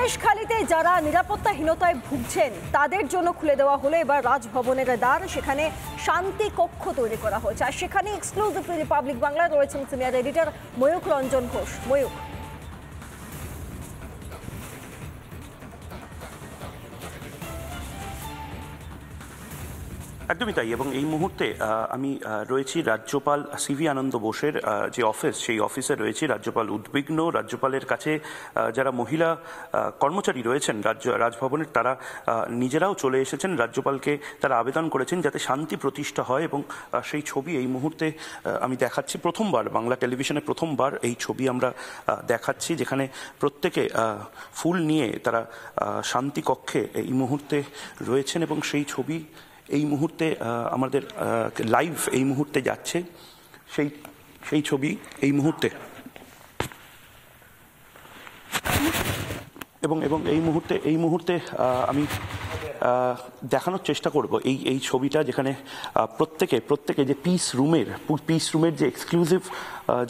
সন্দেশখালীতে যারা নিরাপত্তাহীনতায় ভুগছেন তাদের জন্য খুলে দেওয়া হলো এবার রাজভবনের দ্বার। সেখানে শান্তি কক্ষ তৈরি করা হয়েছে, আর সেখানে এক্সক্লুসিভলি রিপাবলিক বাংলায় রয়েছেন সিনিয়র এডিটর ময়ূখ রঞ্জন ঘোষ। ময়ূখ, একদমই তাই। এবং এই মুহূর্তে আমি রয়েছি রাজ্যপাল সিভি আনন্দ বোসের যে অফিস, সেই অফিসে রয়েছি। রাজ্যপাল উদ্বিগ্ন। রাজ্যপালের কাছে যারা মহিলা কর্মচারী রয়েছেন রাজভবনের, তারা নিজেরাও চলে এসেছেন। রাজ্যপালকে তারা আবেদন করেছেন যাতে শান্তি প্রতিষ্ঠা হয়, এবং সেই ছবি এই মুহূর্তে আমি দেখাচ্ছি। প্রথমবার বাংলা টেলিভিশনে প্রথমবার এই ছবি আমরা দেখাচ্ছি, যেখানে প্রত্যেকে ফুল নিয়ে তারা শান্তি কক্ষে এই মুহূর্তে রয়েছেন, এবং সেই ছবি এই মুহূর্তে আমাদের লাইভ এই মুহূর্তে যাচ্ছে। সেই ছবি এই মুহূর্তে এবং এই মুহূর্তে আমি দেখানোর চেষ্টা করব এই ছবিটা, যেখানে প্রত্যেকে যে পিস রুমের যে এক্সক্লুসিভ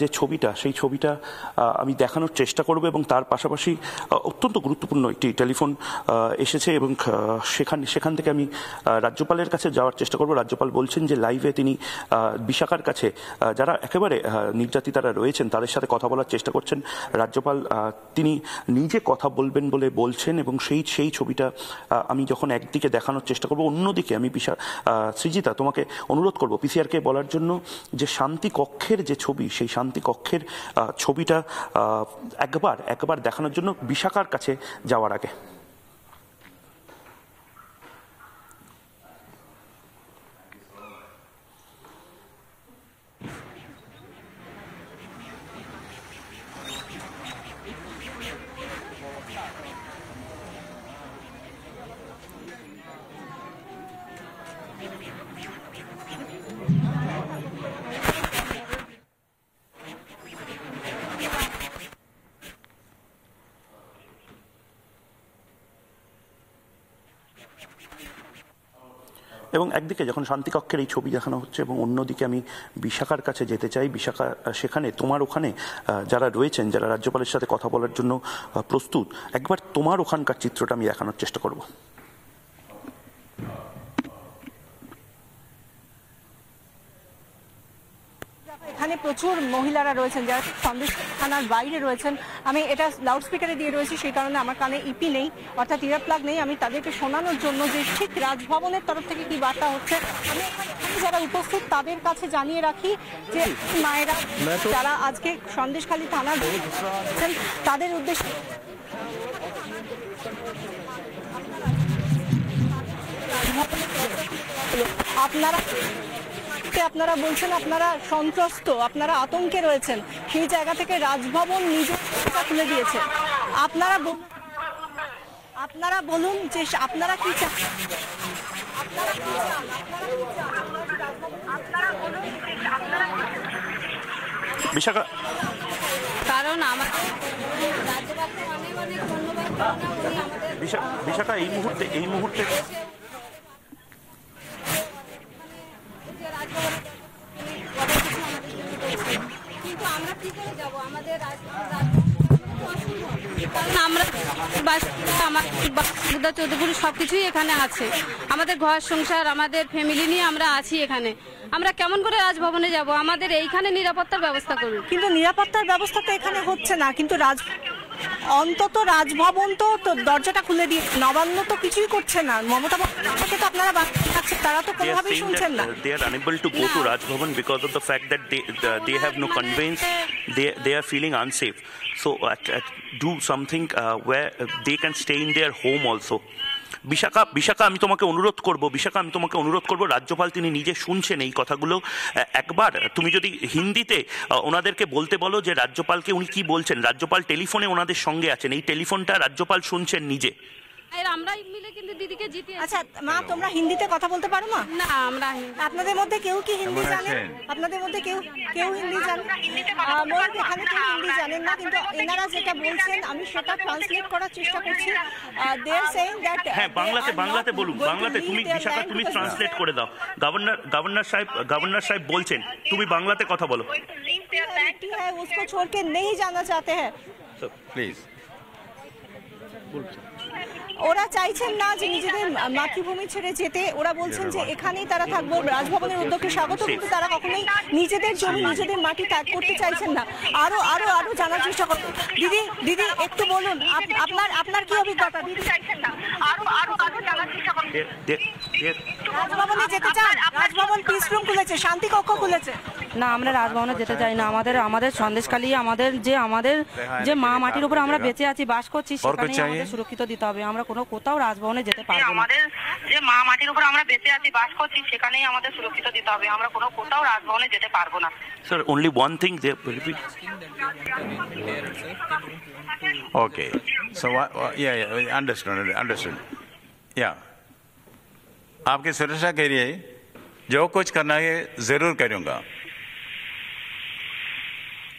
যে ছবিটা, সেই ছবিটা আমি দেখানোর চেষ্টা করব। এবং তার পাশাপাশি অত্যন্ত গুরুত্বপূর্ণ একটি টেলিফোন এসেছে, এবং সেখান থেকে আমি রাজ্যপালের কাছে যাওয়ার চেষ্টা করব। রাজ্যপাল বলছেন যে লাইভে তিনি বিশাখার কাছে, যারা একেবারে নির্যাতিতারা রয়েছেন, তাদের সাথে কথা বলার চেষ্টা করছেন। রাজ্যপাল তিনি নিজে কথা বলবেন বলে বলছেন, এবং সেই ছবিটা আমি যখন একদিকে দেখানোর চেষ্টা করব, অন্যদিকে আমি সৃজিতা তোমাকে অনুরোধ করব পিসিআরকে বলার জন্য যে শান্তি কক্ষের যে ছবি, সেই শান্তি কক্ষের ছবিটা একবার দেখানোর জন্য বিশাখার কাছে যাওয়ার আগে। এবং একদিকে যখন শান্তিকক্ষের এই ছবি দেখানো হচ্ছে, এবং অন্যদিকে আমি বিশাখার কাছে যেতে চাই। বিশাখা, সেখানে তোমার ওখানে যারা রয়েছেন, যারা রাজ্যপালের সাথে কথা বলার জন্য প্রস্তুত, একবার তোমার ওখানকার চিত্রটা আমি দেখানোর চেষ্টা করব। এখানে প্রচুর মহিলারা রয়েছেন যারা সন্দেশ থানার বাইরে রয়েছেন। আমি এটা লাউডস্পিকারে দিয়ে রয়েছি, সেই কারণে আমার কানে ইপি নেই, অর্থাৎ ইয়ার প্লাগ নেই। আমি তাদেরকে শোনানোর জন্য যে ঠিক রাজভবনের তরফ থেকে কি বার্তা হচ্ছে, আমি যারা উপস্থিত তাদের কাছে জানিয়ে রাখি যে মায়েরা যারা আজকে সন্দেশখালী থানার তাদের উদ্দেশ্যে আপনারা বলছেন আপনারা সন্ত্রস্ত, আপনারা আতঙ্কে রয়েছেন, সেই জায়গা থেকে রাজভবন নিজে খুলে দিয়েছে। আপনারা বলুন যে আপনারা কি চান। বিশাখা, কারণ আমার বিশাখা এই মুহূর্তে কিন্তু আমরা কি করে যাবো, আমাদের আমার চৌধুরী সবকিছুই এখানে আছে, আমাদের ঘর সংসার, আমাদের ফ্যামিলি নিয়ে আমরা আছি এখানে। আমরা কেমন করে রাজভবনে যাব? আমাদের এইখানে নিরাপত্তার ব্যবস্থা করুন। কিন্তু নিরাপত্তার ব্যবস্থা তো এখানে হচ্ছে না, কিন্তু অন্তত রাজভবন তো দরজাটা খুলে দিয়ে, নবান্ন তো কিছুই করছে না। মমতা বন্দ্যোপাধ্যায়কে তো আপনারা বাঁচাচ্ছেন, তারা তো কোনোভাবেই শুনছেন না। They are unable to go to Rajbhavan because of the fact that they have no conveyance. They are feeling unsafe. So do something where they can stay in their home also. Bishakha আমি তোমাকে অনুরোধ করব রাজ্যপাল তিনি নিজে শুনছেন এই কথাগুলো। একবার তুমি যদি হিন্দিতে ওনাদেরকে বলতে বলো যে রাজ্যপালকে উনি কি বলছেন। রাজ্যপাল টেলিফোনে ওনাদের সঙ্গে আছেন, এই টেলিফোনটা রাজ্যপাল শুনছেন নিজে। আমরাই মিলে কিন্তু দিদিকে জিতে। আচ্ছা মা, তোমরা হিন্দিতে কথা বলতে পারো মা? না, আমরা আপনাদের মধ্যে কেউ কি হিন্দি জানেন? আপনাদের মধ্যে কেউ হিন্দি জানেন? এখানে কেউ হিন্দি জানেন না, কিন্তু এনারা যেটা বলছেন আমি সেটা ট্রান্সলেট করার চেষ্টা করছি। দে আর সেইং দ্যাট, হ্যাঁ বাংলাতে বলুন, বাংলাতে তুমি বিশাখা তুমি ট্রান্সলেট করে দাও। গভর্নর সাহেব বলছেন, তুমি বাংলাতে কথা বলো। उसको छोड़ के नहीं जाना चाहते हैं, प्लीज ওরা চাইছেন না যে নিজেদের মাতৃভূমি ছেড়ে যেতে, ওরা বলছেন যে এখানেই তারা থাকবো। রাজভবনের উদ্যোগকে স্বাগত, কিন্তু তারা কখনোই নিজেদের জমি নিজেদের মাটি ত্যাগ করতে চাইছেন না। আরো আরো আরো জানার চেষ্টা করবো। দিদি দিদি একটু বলুন, আপনার কি অভিজ্ঞতা? দিদি চাইছেন না, আরো আরো আরো জানার চেষ্টা করুন। রাজভবনে যেতে চান? রাজভবন পিস রুম খুলেছে, শান্তি কক্ষ খুলেছে। না, আমরা রাজভবনে যেতে চাই না। আমাদের সন্দেশখালী, আমাদের যে মা মাটির উপর আমরা বেঁচে আছি, বাস করছি, সেখানে আমাদের সুরক্ষিত দিতে হবে। আমরা কোথাও রাজভবনে যেতে পারবো না। আমাদের যে মা মাটির উপর আমরা বেঁচে আছি, বাস করছি, সেখানেই আমাদের সুরক্ষিত দিতে হবে। আমরা কোথাও রাজভবনে যেতে পারবো না। Sir, only one thing they repeat. Okay. So yeah, understood. Yeah. आपकी सुरक्षा के लिए जो कुछ करना है जरूर करूंगा।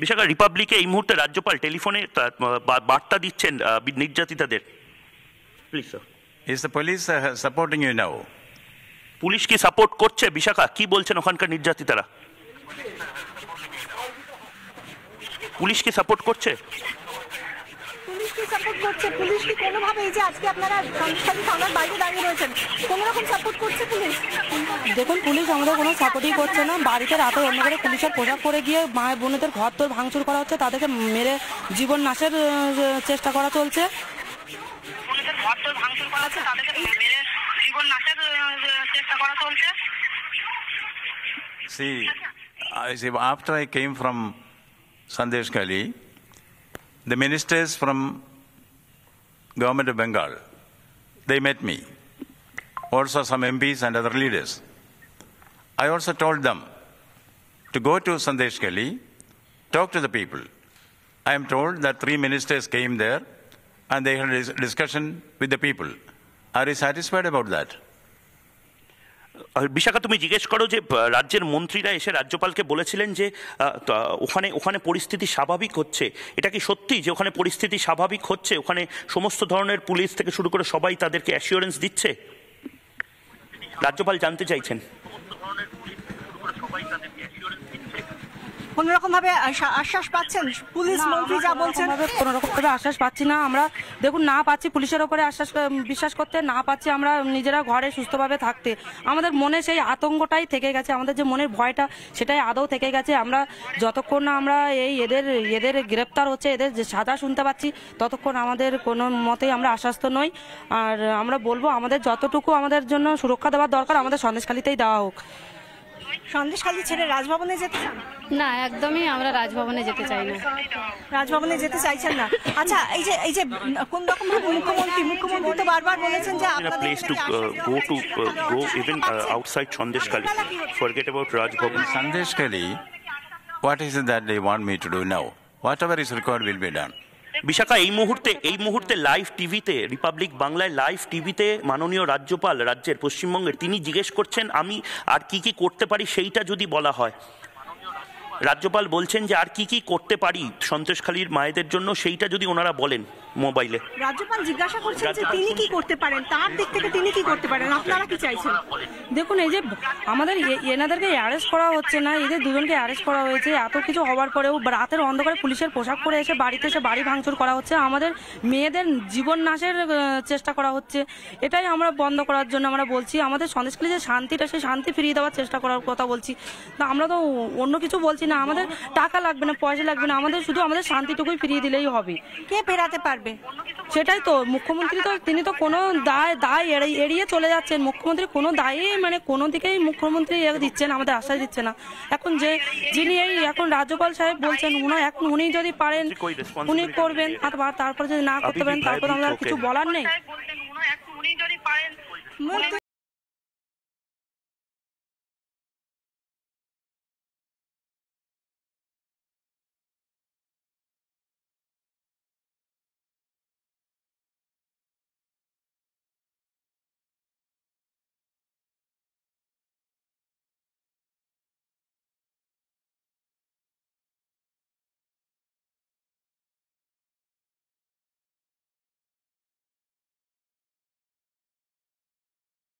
বিশাখা, রিপাবলিকে এই মুহূর্তে রাজ্যপাল টেলিফোনে বার্তা দিচ্ছেন নির্যাতিতাদের। Please sir. Is the police supporting you now? Police কি সাপোর্ট করছে? বিশাখা, কি বলছেন ওখানকার নির্যাতিতারা? পুলিশ কি সাপোর্ট করছে? পুলিশ কি সাপোর্ট করছে? পুলিশ কি কোনোভাবে, এই যে আজকে আপনারা সন্দেশখালী থানার বাইরে দাঁড়িয়ে রয়েছেন, কোনো রকম সাপোর্ট করছে পুলিশ? দেখুন, পুলিশ আমাদের কোনো সাপোর্টই করছে না। বাড়িতে রাতে অন্য করে পুলিশের পোশাক পরে গিয়ে মা বোনেদের ঘর তোর ভাঙচুর করা হচ্ছে, তাদেরকে মেরে জীবন নাশের চেষ্টা করা চলছে। See, after I came from Sandeshkhali, the ministers from Government of Bengal, they met me. Also some MPs and other leaders. I also told them to go to Sandeshkhali, talk to the people. I am told that 3 ministers came there and they had a discussion with the people. Are you satisfied about that? Bishakha, তুমি জিজ্ঞেস করো যে রাজ্যের মন্ত্রীরা এসে রাজ্যপালকে বলেছিলেন যে ওখানে পরিস্থিতি স্বাভাবিক হচ্ছে। এটা কি সত্যি যে ওখানে পরিস্থিতি স্বাভাবিক হচ্ছে? ওখানে সমস্ত ধরনের পুলিশ থেকে শুরু করে সবাই তাদেরকে অ্যাসিওরেন্স দিচ্ছে? রাজ্যপাল জানতে চাইছেন। কোন রকম ভাবে আশ্বাস পাচ্ছেন? পুলিশ মন্ত্রী যা বলছেন, কোন রকম ভাবে আশ্বাস পাচ্ছি না আমরা। দেখুন, না পাচ্ছি পুলিশের ওপরে বিশ্বাস করতে, না পাচ্ছি আমরা নিজেরা ঘরে সুস্থভাবে থাকতে। আমাদের মনে সেই আতঙ্কটাই থেকে গেছে, আমাদের যে মনের ভয়টা সেটাই আদৌ থেকে গেছে। আমরা যতক্ষণ না আমরা এদের গ্রেপ্তার হচ্ছে, এদের যে সাজা শুনতে পাচ্ছি, ততক্ষণ আমাদের কোনো মতেই আমরা আশ্বস্ত নই। আর আমরা বলবো, আমাদের যতটুকু আমাদের জন্য সুরক্ষা দেওয়ার দরকার আমাদের সন্দেশখালীতেই দেওয়া হোক। সন্দেশখালী ছেড়ে রাজভবনে যেতে চান? না, একদমই আমরা রাজভবনে যেতে চাই না। রাজভবনে যেতে চাইছেন না? আচ্ছা, এই যে কোন রকম ভাবে মুখ্যমন্ত্রী তো বারবার বলেছেন যে place to go even outside Sandeshkhali, forget about Rajbhavan. Sandeshkhali, what is it that they want me to do now? Whatever is required will be done. Bishakha, এই মুহূর্তে লাইভ টিভিতে, রিপাবলিক বাংলায় লাইভ টিভিতে মাননীয় রাজ্যপাল রাজ্যের পশ্চিমবঙ্গের, তিনি জিজ্ঞেস করছেন আমি আর কি করতে পারি সেইটা যদি বলা হয়। রাজ্যপাল বলছেন যে আর কি করতে পারি সন্দেশখালীর মায়েদের জন্য, সেইটা যদি ওনারা বলেন মোবাইলে। রাজ্যপাল জিজ্ঞাসা করছেন যে তিনি কি করতে পারেন, তার দিক থেকে তিনি কি করতে পারেন, আপনারা কি চাইছেন? দেখুন, এই যে আমাদের এনাদেরকে অ্যারেস্ট করা হচ্ছে না, এদের দুজনকে অ্যারেস্ট করা হয়েছে, এত কিছু হওয়ার পরেও রাতের অন্ধকারে পুলিশের পোশাক পরে এসে বাড়িতে এসে বাড়ি ভাঙচুর করা হচ্ছে, আমাদের মেয়েদের জীবন নাশের চেষ্টা করা হচ্ছে। এটাই আমরা বন্ধ করার জন্য আমরা বলছি। আমাদের সন্দেশখালী যে শান্তিটা, সেই শান্তি ফিরিয়ে দেওয়ার চেষ্টা করার কথা বলছি। না, আমরা তো অন্য কিছু বলছি না। আমাদের টাকা লাগবে না, পয়সা লাগবে না, আমাদের শুধু আমাদের শান্তিটুকুই ফিরিয়ে দিলেই হবে। কে ফেরাতে পারবে? সেটাই তো মুখ্যমন্ত্রী, তো তিনি তো কোনো দায় এড়িয়ে চলে যাচ্ছেন। মুখ্যমন্ত্রী কোনো দায়ই কোনো দিকেই মুখ্যমন্ত্রী দিচ্ছেন, আমাদের আশ্বাস দিচ্ছে না। এখন যিনি এখন রাজ্যপাল সাহেব বলছেন, উনি যদি পারেন উনি করবেন, তারপর যদি না করতে পারেন তারপর আমাদের কিছু বলার নেই।